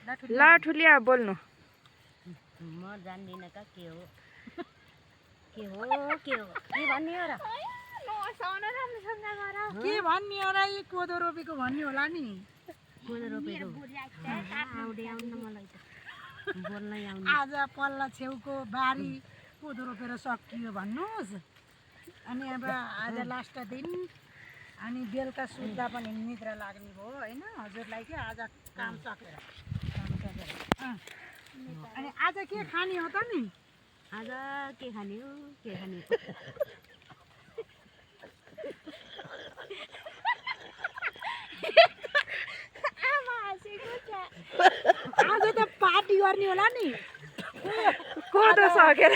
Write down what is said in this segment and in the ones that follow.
ल ठुलिया बोल्नु म जान्दिनँ का के हो के भन्ने हो र के भन्ने हो र यी कोदो रोपेको भन्ने होला नि कोदो रोपेको आउँदैन मलाई त बोल्नै आउँदैन आज पल्ला छेउको बारी कोदो रोपेर सकियो भन्नुहोस् अनि अब आज लास्ट दिन अनि बेलुका सुत्दा पनि निद्रा लाग्ने भयो होइन हजुरलाई के आज काम सकेर अनि आज के खाने हो त नि आज के खाने हो आज त पार्टी गर्ने होला नि कोदो सकेर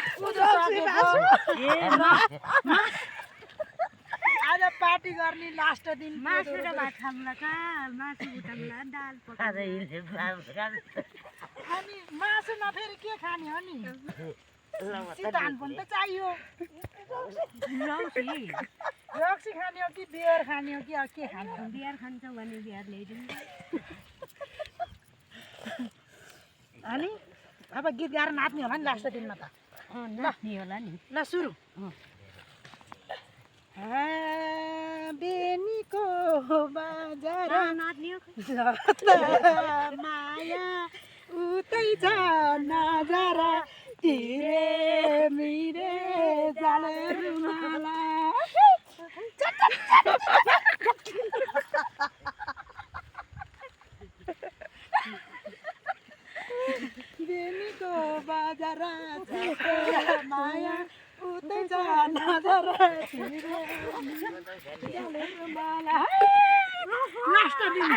आज पार्टी गर्ने लास्ट दिन मासु र भात खाउँला का मासु उठाउँला दाल पकाउँला अनि मासुमा फेरि के खाने हो नि चितान पनि त चाहियो रक्सी खाने हो कि बियर खाने हो कि के खाने हो बिहार खान्छौ भने बिहार ल्याइदिनु अनि अब गीत गाएर नाच्ने होला नि लास्ट दिनमा त नाच्ने होला नि ल सुरु बेनीको बजार नाच्ने हो माया उतै छ नजरा तिरे मिरे जाले रुमाला बेनीको बजार माया उतै छ नजरा तिरे जाले रुमाला लास्ट दिन